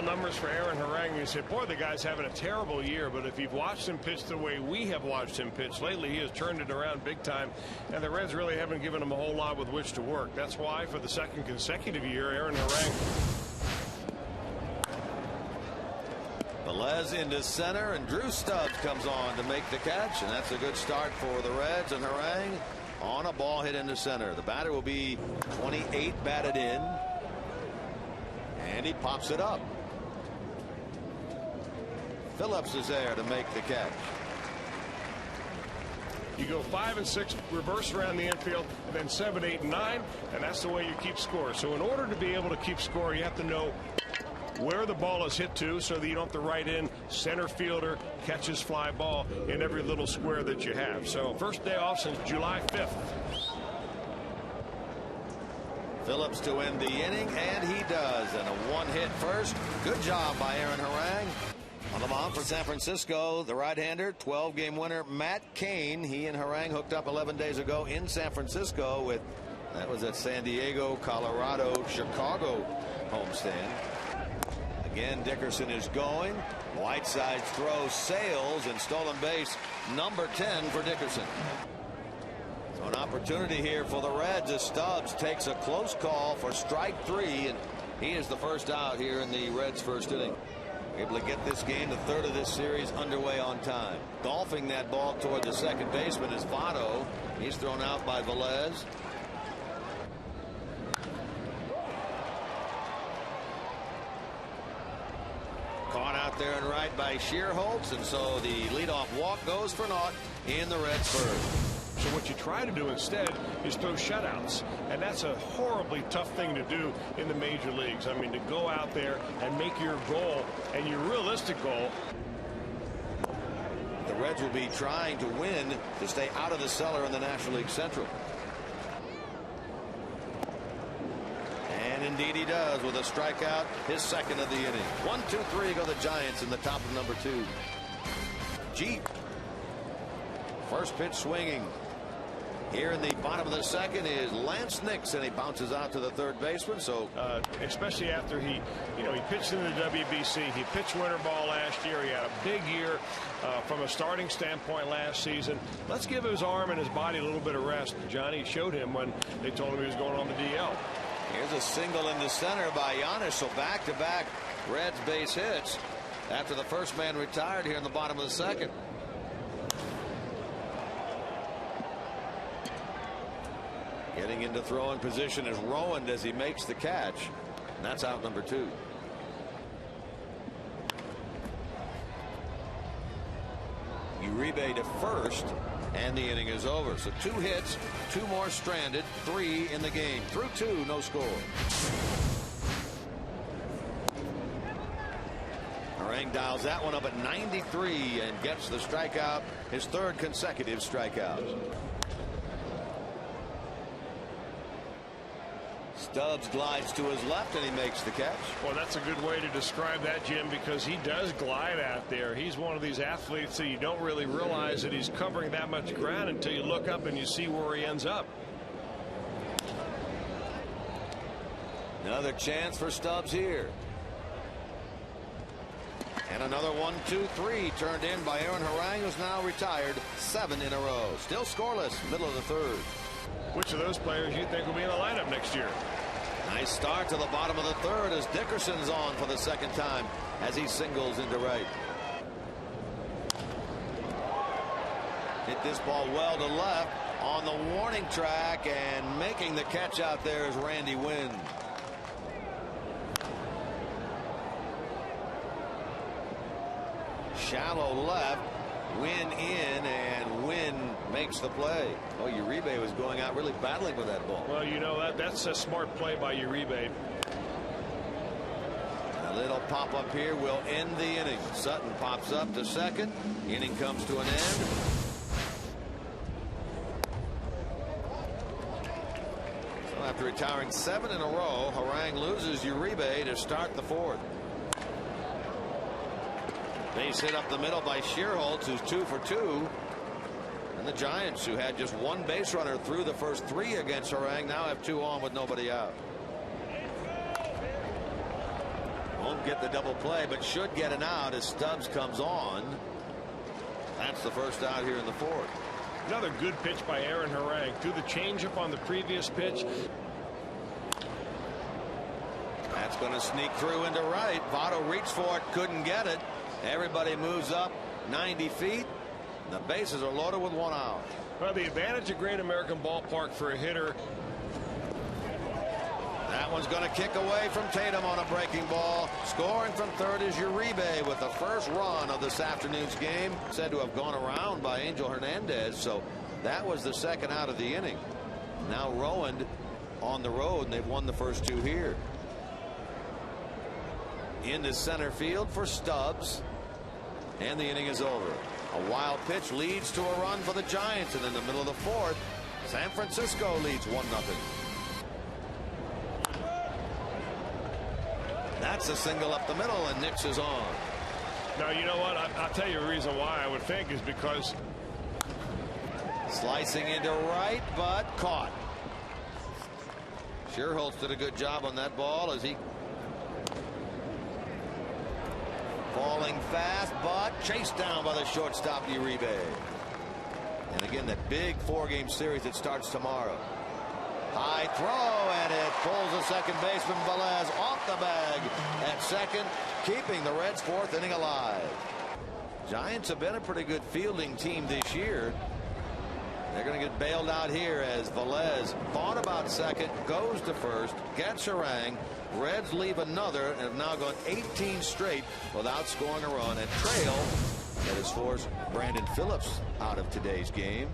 overall numbers for Aaron Harang. You say, boy, the guy's having a terrible year. But if you've watched him pitch the way we have watched him pitch lately, he has turned it around big time. And the Reds really haven't given him a whole lot with which to work. That's why for the second consecutive year, Aaron Harang. Velez into center, and Drew Stubbs comes on to make the catch, and that's a good start for the Reds. And Harang on a ball hit into center. The batter will be 28 batted in, and he pops it up. Phillips is there to make the catch. You go 5 and 6, reverse around the infield, and then 7, 8, and 9, and that's the way you keep score. So in order to be able to keep score, you have to know where the ball is hit to, so that you don't have to write in center fielder catches fly ball in every little square that you have. So first day off since July 5th. Phillips to end the inning, and he does. And a one-hit first. Good job by Aaron Harang. On the mound for San Francisco, the right-hander, 12-game winner Matt Cain. He and Harang hooked up 11 days ago in San Francisco with, that was at San Diego, Colorado, Chicago homestand. Again, Dickerson is going. Whiteside's throw sails, and stolen base number 10 for Dickerson. So an opportunity here for the Reds as Stubbs takes a close call for strike 3, and he is the first out here in the Reds' first inning. Able to get this game, the third of this series, underway on time. Golfing that ball toward the second baseman is Votto. He's thrown out by Velez. Caught out there and right by Shearholtz, and so the leadoff walk goes for naught in the Reds' first. So what you try to do instead is throw shutouts, and that's a horribly tough thing to do in the major leagues. I mean, to go out there and make your goal, and your realistic goal. The Reds will be trying to win to stay out of the cellar in the National League Central. And indeed he does with a strikeout, his second of the inning. 1, 2, 3 go the Giants in the top of number 2. Jeep. First pitch swinging. Here in the bottom of the second is Lance Nix, and he bounces out to the third baseman. So especially after he pitched in the WBC, he pitched winter ball last year. He had a big year from a starting standpoint last season. Let's give his arm and his body a little bit of rest. Johnny showed him when they told him he was going on the DL. Here's a single into center by Giannis. So back-to-back Reds base hits after the first man retired here in the bottom of the second. Getting into throwing position is Rowan as he makes the catch. And that's out number 2. Uribe to first, and the inning is over. So 2 hits, 2 more stranded, 3 in the game. Through 2, no score. Harang dials that one up at 93 and gets the strikeout, his third consecutive strikeout. Stubbs glides to his left, and he makes the catch. Well, that's a good way to describe that, Jim, because he does glide out there. He's one of these athletes that you don't really realize that he's covering that much ground until you look up and you see where he ends up. Another chance for Stubbs here. And another 1, 2, 3 turned in by Aaron Harang, who's now retired 7 in a row. Still scoreless, middle of the third. Which of those players you think will be in the lineup next year? Nice start to the bottom of the third as Dickerson's on for the second time as he singles into right. Hit this ball well to left on the warning track, and making the catch out there is Randy Wynn. Shallow left, Wynn in, and Wynn makes the play. Oh, Uribe was going out really battling with that ball. Well, you know, that's a smart play by Uribe. A little pop up here will end the inning. Sutton pops up to second. Inning comes to an end. So after retiring 7 in a row, Harang loses Uribe to start the fourth. Base hit up the middle by Shearholtz, who's 2 for 2. And the Giants, who had just 1 base runner through the first 3 against Harang, now have 2 on with nobody out. 1 won't get the double play, but should get an out as Stubbs comes on. That's the first out here in the fourth. Another good pitch by Aaron Harang. Threw the changeup on the previous pitch. That's going to sneak through into right. Votto reached for it, couldn't get it. Everybody moves up 90 feet. The bases are loaded with one out. Well, the advantage of Great American Ballpark for a hitter. That one's going to kick away from Tatum on a breaking ball. Scoring from third is Uribe with the first run of this afternoon's game. Said to have gone around by Angel Hernandez. So that was the second out of the inning. Now Rowan on the road, and they've won the first two here. Into center field for Stubbs. And the inning is over. A wild pitch leads to a run for the Giants. And in the middle of the fourth, San Francisco leads 1-0. That's a single up the middle, and Nix is on. Now, you know what? I'll tell you a reason why I would think is because. Slicing into right, but caught. Scherholtz did a good job on that ball as he. Falling fast, but chased down by the shortstop, Uribe. And again, that big 4-game series that starts tomorrow. High throw, and it pulls the second baseman Velez off the bag at second, keeping the Reds' fourth inning alive. Giants have been a pretty good fielding team this year. They're going to get bailed out here as Velez thought about second, goes to first, gets Harang. Reds leave another and have now gone 18 straight without scoring a run, and trail that has forced Brandon Phillips out of today's game.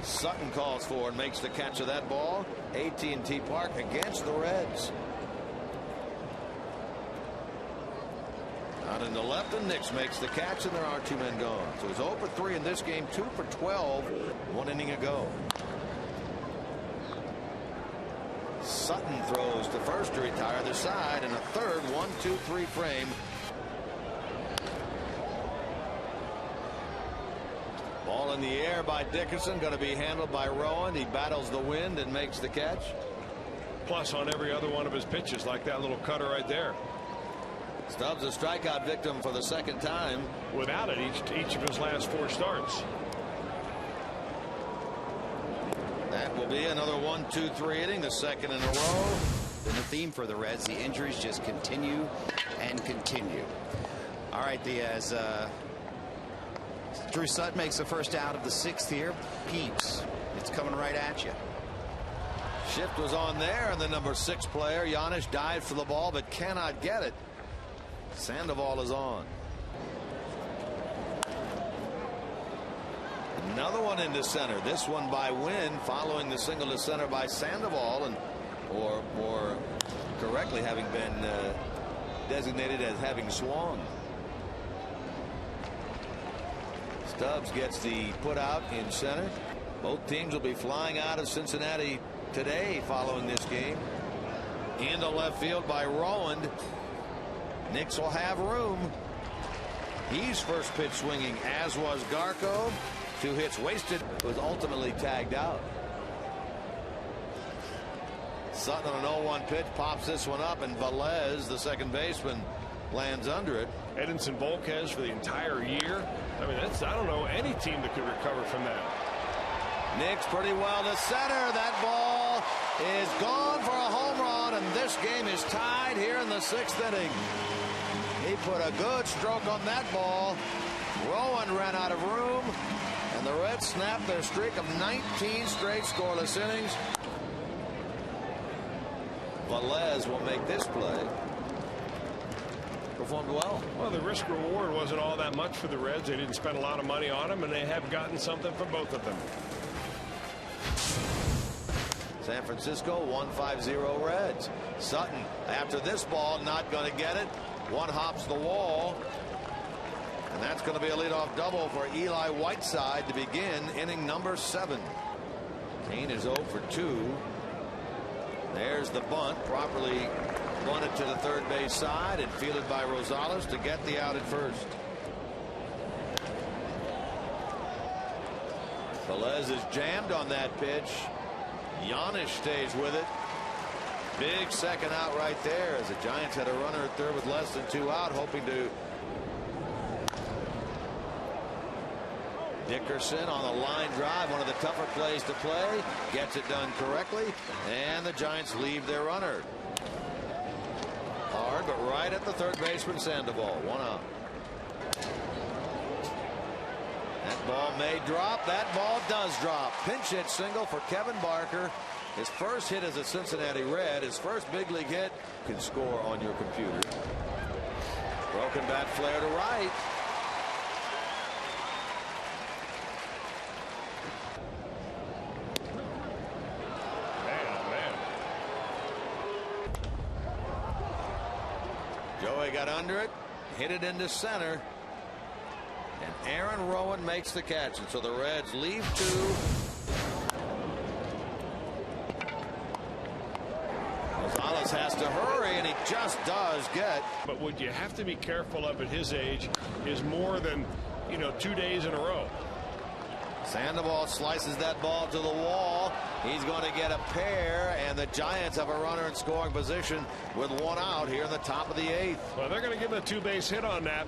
Sutton calls for and makes the catch of that ball. AT&T Park against the Reds. Out in the left, and Nix makes the catch, and there are two men gone. So he's 0 for 3 in this game, 2 for 12, 1 inning ago. Sutton throws to first to retire the side, and a third 1-2-3 frame. Ball in the air by Dickerson, going to be handled by Rowan. He battles the wind and makes the catch. Plus on every other one of his pitches, like that little cutter right there. Stubbs a strikeout victim for the second time. Without it each of his last 4 starts. That will be another 1-2-3 inning, the second in a row. And the theme for the Reds, the injuries just continue and continue. All right, Diaz. Drew Sutton makes the first out of the 6th here. Peeps, it's coming right at you. Shift was on there, and the number 6 player, Giannis, dives for the ball but cannot get it. Sandoval is on. Another one into center. This one by Wynn, following the single to center by Sandoval, and or more correctly having been designated as having swung. Stubbs gets the put out in center. Both teams will be flying out of Cincinnati today following this game. Into left field by Rowan. Nix will have room. He's first pitch swinging, as was Garco. 2 hits wasted, was ultimately tagged out. Sutton on an 0-1 pitch pops this one up, and Velez, the second baseman, lands under it. Edinson Volquez for the entire year. I mean, I don't know any team that could recover from that. Nix pretty well to center. That ball is gone for a home run, and this game is tied here in the 6th inning. He put a good stroke on that ball. Rowan ran out of room, and the Reds snapped their streak of 19 straight scoreless innings. Velez will make this play. Performed well. Well, the risk reward wasn't all that much for the Reds. They didn't spend a lot of money on him, and they have gotten something for both of them. San Francisco 1-5-0 Reds. Sutton, after this ball, not going to get it. One hops the wall, and that's going to be a leadoff double for Eli Whiteside to begin inning number 7. Kane is 0 for 2. There's the bunt, properly bunted to the third base side and fielded by Rosales to get the out at first. Velez is jammed on that pitch. Giannis stays with it. Big second out right there as the Giants had a runner at third with less than 2 out, hoping to. Dickerson on the line drive, one of the tougher plays to play, gets it done correctly, and the Giants leave their runner. Hard, but right at the third baseman Sandoval. 1 out. That ball may drop. That ball does drop. Pinch hit single for Kevin Barker. His first hit as a Cincinnati Red. His first big league hit. Can score on your computer. Broken bat flare to right. Joey got under it, hit it into center, and Aaron Rowan makes the catch, and so the Reds leave 2. Gonzalez has to hurry, and he just does get. But what you have to be careful of at his age is more than 2 days in a row. Sandoval slices that ball to the wall. He's going to get a pair, and the Giants have a runner in scoring position with 1 out here in the top of the 8th. Well, they're going to give him a 2-base hit on that.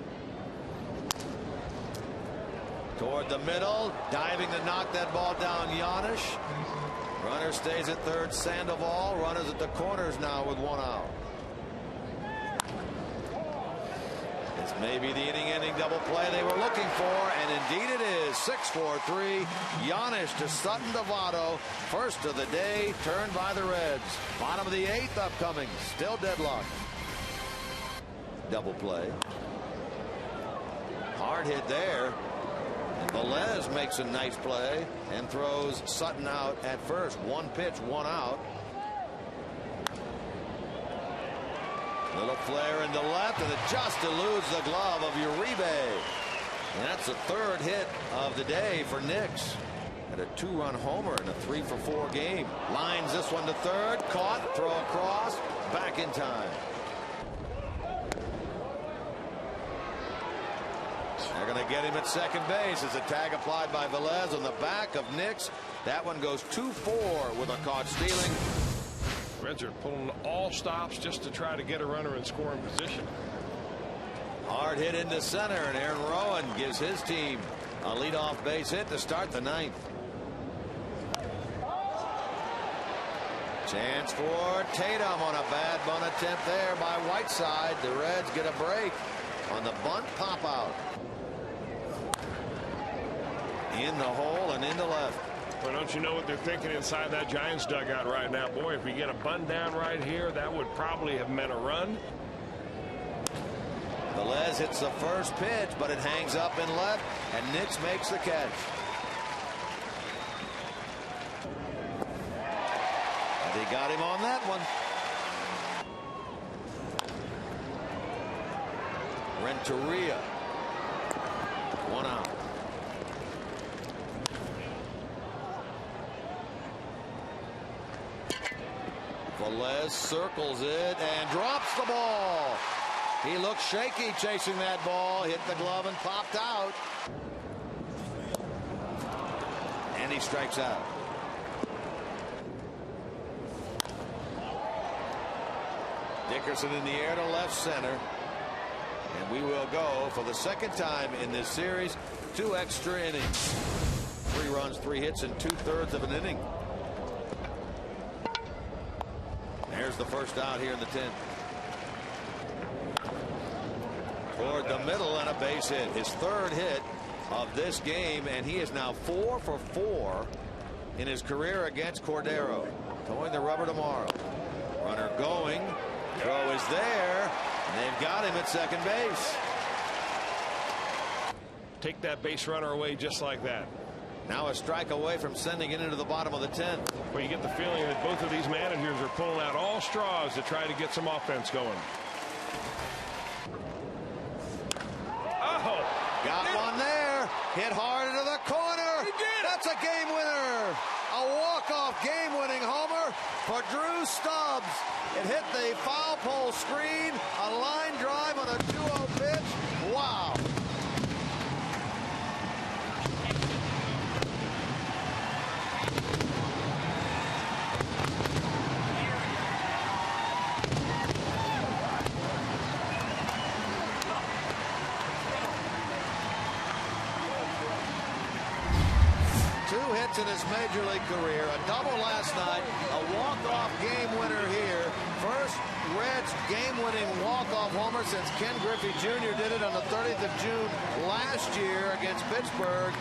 Toward the middle, diving to knock that ball down, Giannis. Runner stays at third, Sandoval. Runners at the corners now with 1 out. This may be the inning-ending double play they were looking for, and indeed it is. 6-4-3. Giannis to Sutton Devato. First of the day, turned by the Reds. Bottom of the 8th upcoming. Still deadlocked. Double play. Hard hit there. And Velez makes a nice play and throws Sutton out at first. 1 pitch, 1 out. Little flare into left, and it just eludes the glove of Uribe. And that's the 3rd hit of the day for Nix. At a 2-run homer in a 3-for-4 game. Lines this one to third. Caught. Throw across. Back in time. They're going to get him at second base as a tag applied by Velez on the back of Nix. That one goes 2-4 with a caught stealing. Reds are pulling all stops just to try to get a runner in scoring position. Hard hit into center, and Aaron Rowan gives his team a leadoff base hit to start the 9th. Chance for Tatum on a bad bunt attempt there by Whiteside. The Reds get a break on the bunt pop out. In the hole and into left. Well, don't you know what they're thinking inside that Giants dugout right now? Boy, if we get a bunt down right here, that would probably have meant a run. Velez hits the first pitch, but it hangs up in left, and Nix makes the catch. And they got him on that one. Renteria. 1 out. Velez circles it and drops the ball. He looked shaky chasing that ball, hit the glove and popped out. And he strikes out. Dickerson in the air to left center. And we will go for the 2nd time in this series. 2 extra innings. 3 runs, 3 hits, and 2/3 of an inning. There's the first out here in the 10th. Toward the middle and a base hit. His 3rd hit of this game, and he is now 4 for 4 in his career against Cordero. Towing the rubber tomorrow. Runner going. Throw is there. And they've got him at second base. Take that base runner away just like that. Now a strike away from sending it into the bottom of the 10th. Well, you get the feeling that both of these managers are pulling out all straws to try to get some offense going. Oh, got one there. Hit hard into the corner. That's a game winner. A walk-off game-winning homer for Drew Stubbs. It hit the foul pole screen. A line drive on a 2-0 pitch. Wow. 2 hits in his major league career, a double last night, a walk-off game winner here. First Reds game-winning walk-off homer since Ken Griffey Jr. did it on the 30th of June last year against Pittsburgh.